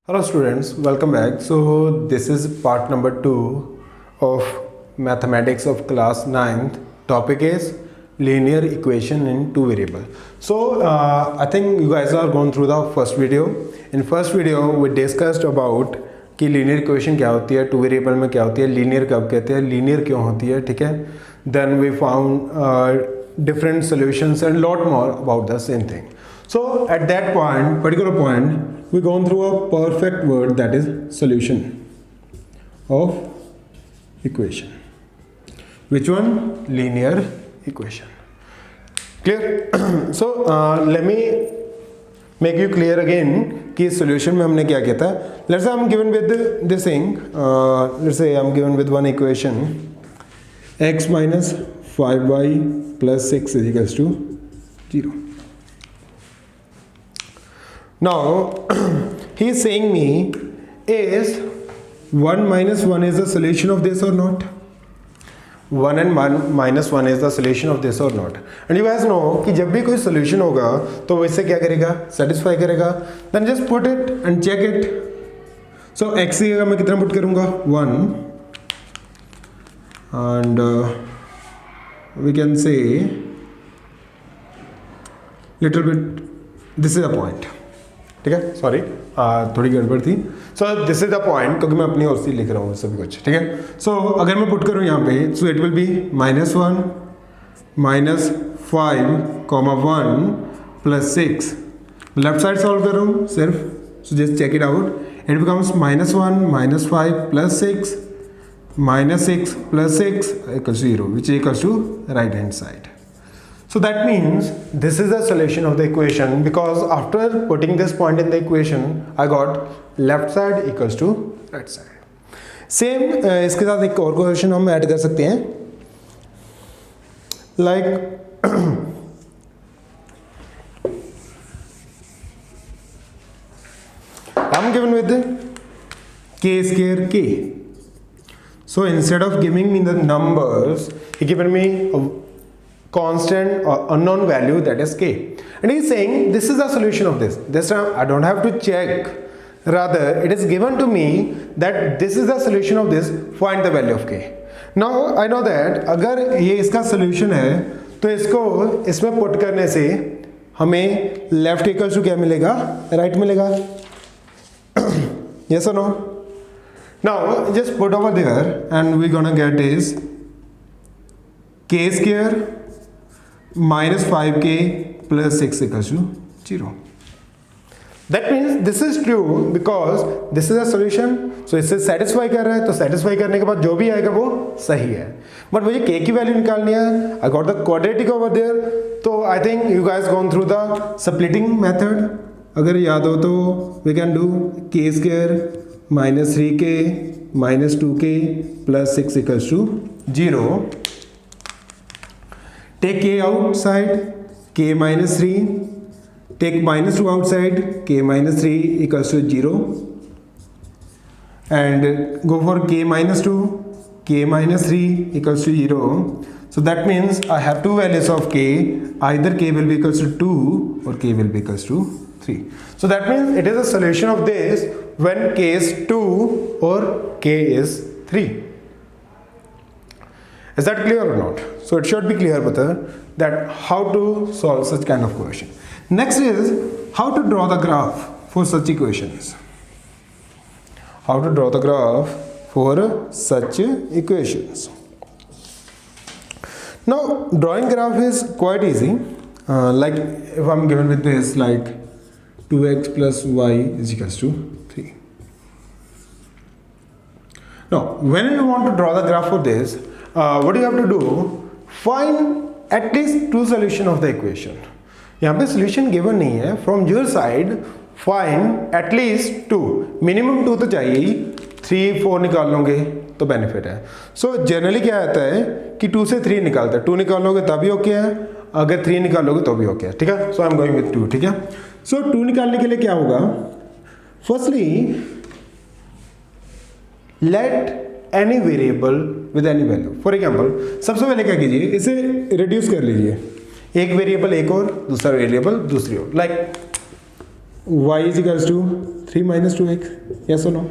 Hello students, welcome back. So this is part number 2 of mathematics of class 9th. Topic is linear equation in two variable. So I think you guys are gone through the first video. In first video we discussed about कि linear equation क्या होती है, two variable में क्या होती है, linear कब कहते हैं, linear क्यों होती है, ठीक है. Then we found different solutions and lot more about the same thing. So at that point, particular point, we gone through a perfect word, that is solution of equation. Which one? Linear equation. Clear? So let me make you clear again कि solution में हमने क्या किया था. Let's say I'm given with this thing. Let's say I'm given with one equation, x minus 5y plus 6 is equals to 0. Now he is saying me is 1 minus 1 is the solution of this or not? 1 and 1 minus 1 is the solution of this or not? And you guys know कि जब भी कोई solution होगा तो वो इससे क्या करेगा? Satisfy करेगा. Then just put it and check it. So x की जगह मैं कितना put करूँगा? 1 and we can say little bit this is a point. ठीक है, सॉरी थोड़ी गड़बड़ थी. So this is the point, क्योंकि मैं अपनी ओर से लिख रहा हूँ सभी कुछ, ठीक है. सो अगर मैं पुट करूँ यहाँ पे, so it will be -1 -5 -1 plus 6. Left side solve कर रहा हूँ सिर्फ, so just check it out. It becomes -1 -5 प्लस 6 -6 plus 6 equals to 0, which is equals to right hand side. So that means this is the solution of the equation, because after putting this point in the equation I got left side equals to right side. Same इसके साथ एक और question हम add कर सकते हैं, like I'm given with k square k. So instead of giving me the numbers, he given me a constant or unknown value, that is k, and he is saying this is the solution of this. This time I don't have to check, rather it is given to me that this is the solution of this, find the value of k. Now I know that अगर ये इसका solution है तो इसको इसमें put करने से हमें left equals to क्या मिलेगा? right मिलेगा. Yes or no? Now just put over there and we gonna get is k square minus 5k plus 6 equals to 0. That means this is true because this is a solution. So इससे satisfy कर रहा है, तो satisfy करने के बाद जो भी आएगा वो सही है. But मुझे k की वैल्यू निकालनी है. I got the quadratic over there. तो I think you guys gone through the splitting method. अगर याद हो तो we can do k square minus 3k minus 2k plus 6 equals to 0. Take k outside, k minus 3. Take minus 2 outside, k minus 3 equals to 0. And go for k minus 2, k minus 3 equals to 0. So that means I have two values of k. Either k will be equals to 2 or k will be equals to 3. So that means it is a solution of this when k is 2 or k is 3. Is that clear or not? So it should be clear that how to solve such kind of question. Next is how to draw the graph for such equations. How to draw the graph for such equations. Now drawing graph is quite easy. Like if I'm given with this, like 2x plus y is equals to 3. Now when you want to draw the graph for this, what you have to do, find at least two solution of the equation. यहाँ पे solution given नहीं है. From your side find at least two, minimum 2 तो चाहिए ही. 3 4 निकाल लोगे तो benefit है. सो जनरली क्या आता है कि 2 से 3 निकालते हैं. 2 निकालोगे तभी ओके है, अगर 3 निकालोगे तो भी ओके है, ठीक है. सो आई एम गोइंग विथ 2, ठीक है. सो 2 निकालने के लिए क्या होगा? Firstly let any variable with any value. For example सबसे पहले क्या कीजिए, इसे रिड्यूस कर लीजिए. एक वेरिएबल एक और, दूसरा वेरिएबल दूसरी ओर. Like y is equals to 3 minus 2x, yes और नो?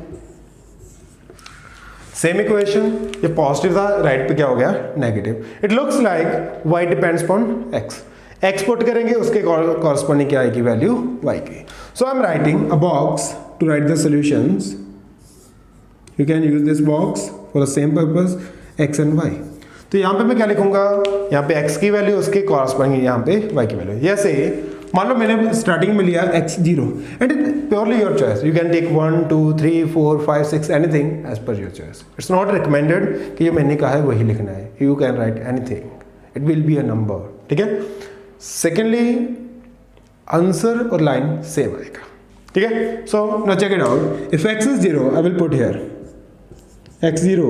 सेम इक्वेशन, ये पॉजिटिव था, राइट पे क्या हो गया negative. It looks like y depends upon x put करेंगे उसके कॉरस्पॉन्डिंग क्या आएगी वैल्यू y की. So I am writing a box to write the solutions. You can use this box for the same purpose x and y. तो यहाँ पे मैं क्या लिखूंगा, यहाँ पे x की वैल्यू उसके कॉरस्पॉन्डिंग यहाँ पे y की वैल्यू. जैसे मान लो मैंने स्टार्टिंग में लिया x0 and it purely your choice. You can take 1 2 3 4 5 6 anything as per your choice. It's not recommended कि ये मैंने कहा है वही लिखना है. You can write anything, it will be a number. ठीक है. सेकेंडली आंसर और लाइन सेम आएगा. ठीक है. So now check it out. If x is 0 I will put here x0,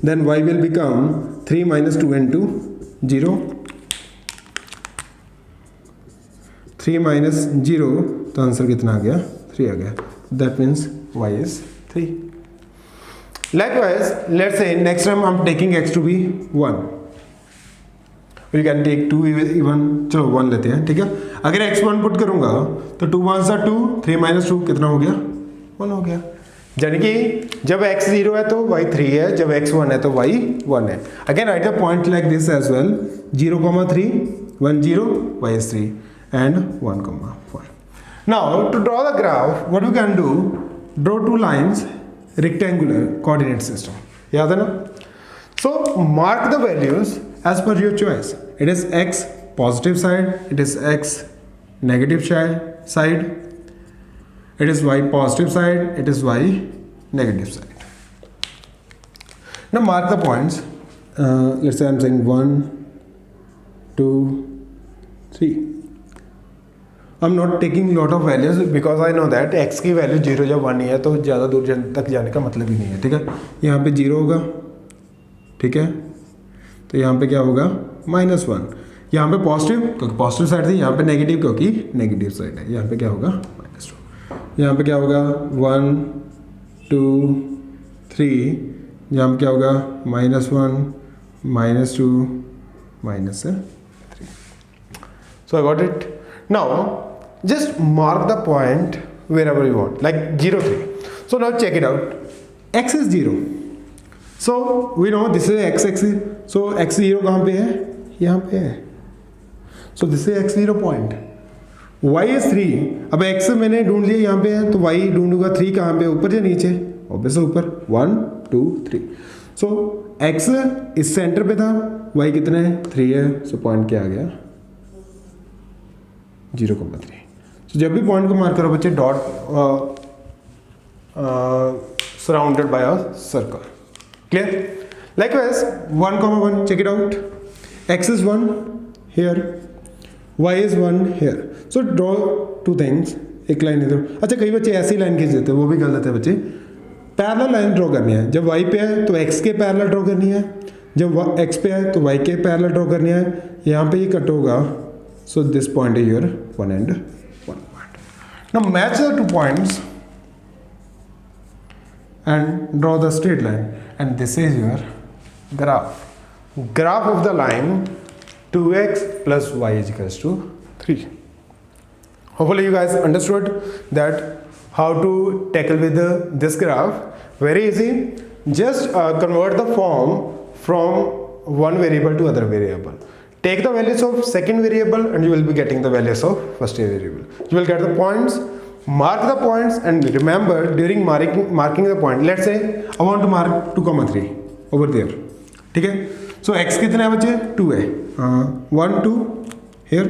then y will become 3 minus 2 into 0. 3 minus 0 तो answer कितना आ गया 3 आ गया. That means y is 3. Likewise, let's say next time I'm taking x to be 1. You can take 2 even, चलो 1 लेते हैं. ठीक है. अगर x1 पुट करूंगा तो 2 1 2, 3 minus 2 कितना हो गया 1 हो गया. यानी कि जब x 0 है तो y 3 है, जब x 1 है तो y 1 है. Again write a point like this as well. 0, 3 1 0 y is 3 and 1, 4. Now to draw the graph, what you can do, draw two lines, rectangular coordinate system. याद है ना? So mark the values as per your choice. It is x positive side, it is x negative side, it is y positive side, it is y negative side. Now mark the points. Let's say I'm saying 1 2 3. I'm not taking lot of values because I know that x की value 0 या 1 ही है तो ज़्यादा दूर तक जाने का मतलब ही नहीं है. ठीक है. यहाँ पे 0 होगा. ठीक है. तो यहाँ पे क्या होगा -1. यहाँ पे पॉजिटिव क्योंकि पॉजिटिव साइड थी, यहाँ पे नेगेटिव क्योंकि नेगेटिव साइड है. यहाँ पे क्या होगा -2. यहाँ पे क्या होगा 1 2 3. यहाँ पे क्या होगा -1 -2 -3. So I got it. Now just mark the point wherever you want, like 0 3. So now check it out. X is 0. So we know this is x axis. So x0 कहाँ पे है? यहाँ पे है. So this is x0 point. y is 3. अब x मैंने ढूंढ लिया यहाँ पे है तो y ढूंढूंगा 3 कहाँ पे, ऊपर या नीचे? ऑब्वियसली ऊपर. 1 2 3. So x इस सेंटर पे था, y कितना है 3 है. सो पॉइंट क्या आ गया 0,3. तो जब भी पॉइंट को मार्क करो बच्चे dot surrounded by a circle. Clear? Likewise 1,1. check it out. X is 1 here, y is 1 here. So draw two things. एक लाइन इधर. अच्छा कई बच्चे ऐसी लाइन खींच देते हैं, वो भी गलत है बच्चे. पैरेलल लाइन ड्रॉ करनी है. जब y पे है तो x के पैरेलल ड्रॉ करनी है, जब x पे है तो y के पैरेलल ड्रॉ करनी है. यहाँ पे ये कट होगा. So this point is your 1 and 1 point. Now match the 2 points and draw the straight line. And this is your graph. Graph of the line 2x plus y is equals to 3. Hopefully you guys understood that how to tackle with this graph. Very easy. Just convert the form from one variable to other variable. Take the values of second variable and you will be getting the values of first variable. You will get the points, mark the points, and remember during marking the point, let's say I want to mark 2,3 over there. ठीक है. So x कितने हैं बच्चे 2 है. 1 2 here.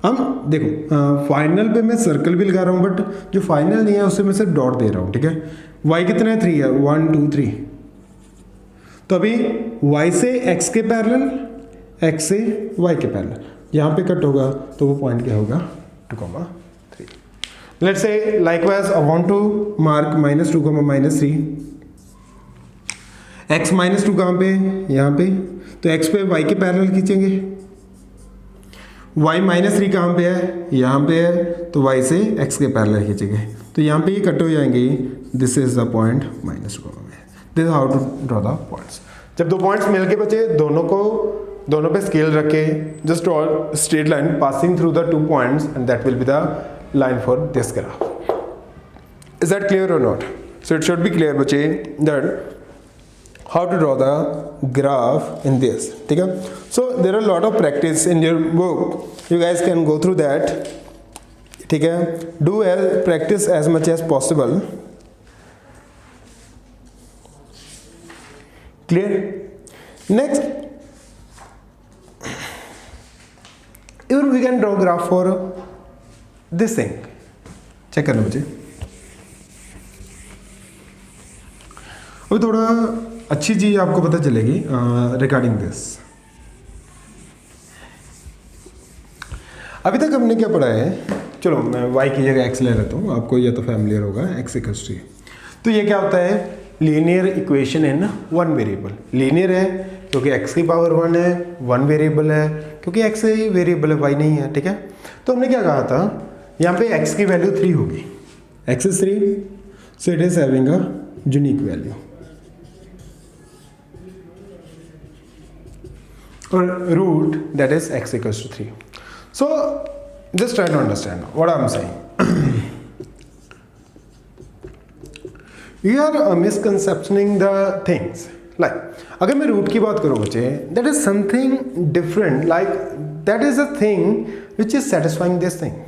हम देखो final पे मैं सर्कल भी लगा रहा हूँ बट जो फाइनल नहीं है उससे मैं सिर्फ डॉट दे रहा हूँ. ठीक है. y कितने है 3 है. 1 2 3. तो अभी y से x के पैरेलल, x से y के पैरेलल, यहाँ पे कट होगा तो वो पॉइंट क्या होगा 2,3. Let's say likewise I want to mark -2, -3. x -2 कहाँ पे? यहाँ पे. तो x पे y के पैरेलल खींचेंगे. y -3 कहाँ पे है? यहाँ पे है. तो y से x के पैरेलल खींचेंगे. तो यहाँ पे ये कट हो जाएंगे. This is the point -2. This is how to draw the points. जब दो पॉइंट्स मिलके बचे दोनों पे स्केल रख के just draw straight line passing through the 2 points and that will be the line for this graph. Is that clear or not? So it should be clear बच्चे that how to draw the graph in this. ठीक है? So there are a lot of practice in your book. You guys can go through that. ठीक है? Do practice as much as possible. Clear? Next, even we can draw graph for this thing. Check करना मुझे. अभी थोड़ा अच्छी चीज आपको पता चलेगी रिगार्डिंग दिस. अभी तक हमने क्या पढ़ा है, चलो मैं y की जगह x ले लेता हूँ, आपको ये तो फैमिलियर होगा x इक्वल्स टू. तो ये क्या होता है, linear equation in one variable. Linear है क्योंकि x की पावर 1 है, वन वेरिएबल है क्योंकि x ही वेरिएबल है, y नहीं है. ठीक है, तो हमने क्या कहा था, यहाँ पे x की वैल्यू 3 होगी. x is 3, so it is having a unique value. or root that is x equals to 3. So just try to understand what I'm saying. You are misconceptioning the things. Like अगर मैं root की बात करूँ बच्चे, that is something different, like that is a thing which is satisfying this thing.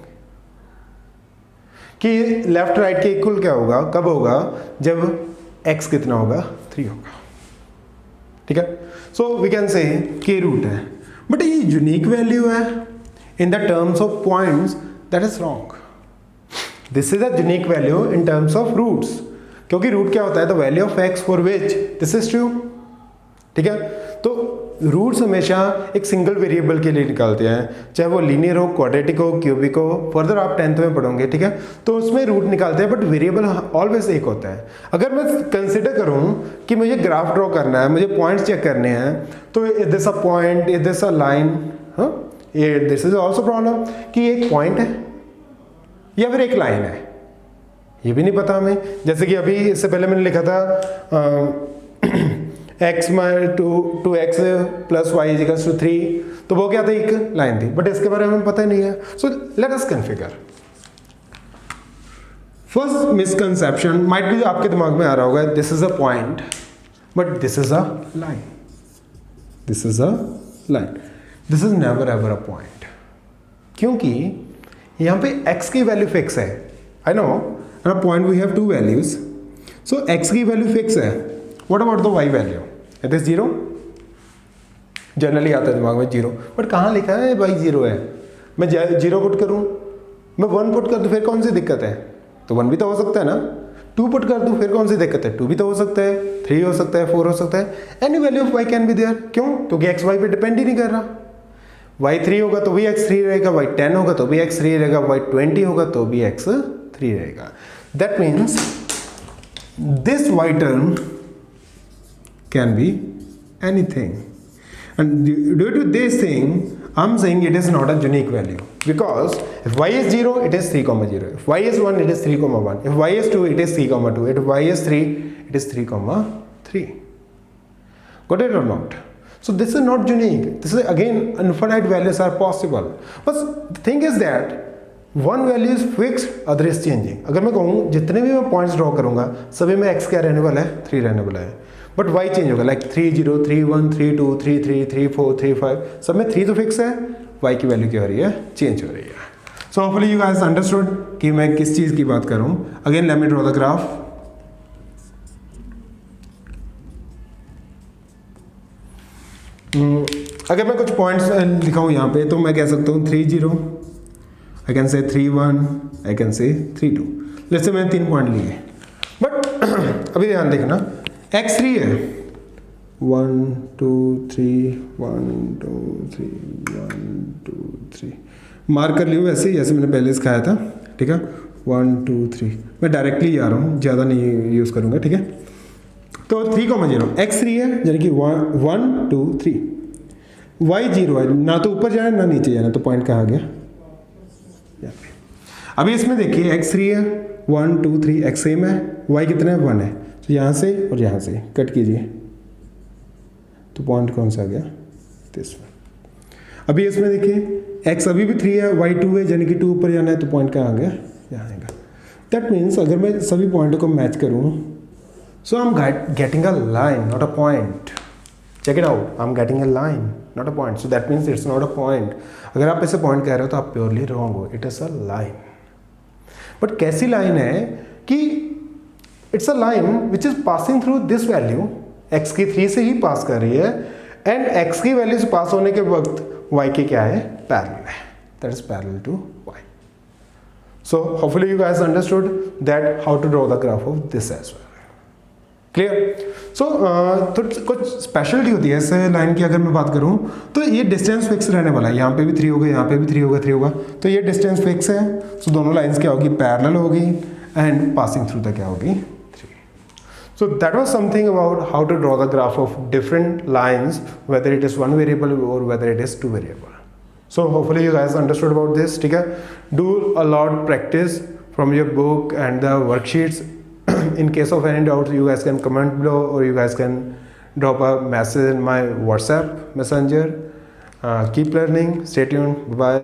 कि left right के equal क्या होगा, कब होगा, जब x कितना होगा, 3 होगा. ठीक है, सो वी कैन से कि रूट है, बट ये यूनिक वैल्यू है in the terms of points, that is wrong. This is a unique value in terms of roots, क्योंकि रूट क्या होता है, the value of X for which this is true. ठीक है, तो रूट्स हमेशा एक सिंगल वेरिएबल के लिए निकालते हैं, चाहे वो लीनियर हो, क्वाड्रेटिक हो, क्यूबिक हो. फर्दर आप 10th में पढ़ोगे. ठीक है, तो उसमें रूट निकालते हैं, बट वेरिएबल ऑलवेज एक होता है. अगर मैं कंसिडर करूं कि मुझे ग्राफ ड्रॉ करना है, मुझे पॉइंट्स चेक करने हैं, तो is this a point, is this a line, ये दिस इज ऑल्सो प्रॉब्लम कि एक पॉइंट है या फिर एक लाइन है, ये भी नहीं पता हमें. जैसे कि अभी इससे पहले मैंने लिखा था x two X plus Y equals to 3, तो वो क्या था, एक लाइन थी, बट इसके बारे में हमें पता ही नहीं है. So let us configure. First misconception might भी आपके दिमाग में आ रहा होगा, this is a point but this is a line. This is a line, this is never ever a point, क्योंकि यहाँ पे x की वैल्यू फिक्स है. I know in a point we have two values, so x की value fix है. What about the y value, it is 0. Generally आता है दिमाग में 0, बट कहाँ लिखा है y 0 है. मैं 0 पुट करूँ, मैं 1 पुट कर दूँ, फिर कौन सी दिक्कत है, तो 1 भी तो हो सकता है ना. 2 पुट कर दूँ, फिर कौन सी दिक्कत है, 2 भी तो हो सकता है, 3 हो सकता है, 4 हो सकता है. Any value of y can be there. क्यों, क्योंकि x y पे डिपेंड ही नहीं कर रहा. y 3 होगा तो भी x 3 रहेगा, y 10 होगा तो भी x 3 रहेगा, y 20 होगा तो भी x 3 रहेगा. That means this y term can be anything, and due to this thing I'm saying it is not a unique value, because if y is 0 it is 3, 0. If y is 1 it is 3, 1. If y is 2 it is 3, 2. If y is 3 it is 3, 3. Got it or not? So this is not unique. This is again infinite values are possible, but the thing is that one value is fixed, other is changing. अगर मैं कहूँ जितने भी मैं points draw करूँगा सभी में x क्या रहने वाला है, 3 रहने वाला है, बट y चेंज होगा. लाइक 3 0 3 1 3 2 3 3 3 4 3 5, सब में 3 तो फिक्स है, y की वैल्यू क्या हो रही है, चेंज हो रही है. सो होपफुली यू गाइस अंडरस्टूड कि मैं किस चीज़ की बात कर रहा हूँ. Again let me draw the graph. अगर मैं कुछ पॉइंट्स लिखाऊँ यहाँ पे, तो मैं कह सकता हूँ 3 0, I can say 3 1, I can say 3 2. जैसे मैंने 3 पॉइंट लिए, बट अभी ध्यान देखना, x3 है 1 2 3 1 2 3 1 2 3, मार्क कर लियो वैसे ही जैसे मैंने पहले सिखाया था. ठीक है, 1 2 3, मैं डायरेक्टली आ रहा हूँ, ज़्यादा नहीं यूज़ करूँगा. ठीक है, तो 3 0 x3 है, यानी कि 1 2 3. y 0 है, ना तो ऊपर जाना ना नीचे जाना, तो पॉइंट कहाँ गया, यहाँ पे. अभी इसमें देखिए x3 है 1 2 3, x सेम है, y कितना है 1 है, तो यहाँ से और यहाँ से कट कीजिए, तो पॉइंट कौन सा आ गया, दिस वन. अभी इसमें देखिए x अभी भी 3 है, y 2 है, यानी कि 2 ऊपर जाना है तो पॉइंट कहाँ आ गया, यहाँ आएगा। दैट मीन्स अगर मैं सभी पॉइंटों को मैच करूँ, so I am getting a line not a point. Check it out, I am getting a line not a point, so that means it's not a point. अगर आप इसे पॉइंट कह रहे हो तो आप प्योरली रॉन्ग हो, it is a line. But कैसी लाइन है कि it's a line which is passing through this value, x की 3 से ही पास कर रही है, एंड x की वैल्यू से पास होने के वक्त y के क्या है, पैरेलल है, that is parallel to y। So hopefully you guys understood that how to draw the graph of this as well. Clear? So तो कुछ स्पेशलिटी होती है इस लाइन की। अगर मैं बात करूं तो ये डिस्टेंस फिक्स रहने वाला है, यहाँ पे भी 3 होगा, यहाँ पे भी 3 होगा, 3 होगा, तो ये डिस्टेंस फिक्स है। सो दोनों लाइंस क्या होगी, पैरेलल होगी, एंड पासिंग थ्रू द क्या होगी, 3। So that was something about how to draw the graph of different lines, whether it is one variable or whether it is two variable. So hopefully you guys understood about this. ठीक है, do a lot practice from your book and the worksheets. In case of any doubts, you guys can comment below or you guys can drop a message in my WhatsApp messenger. Keep learning. Stay tuned. Bye bye.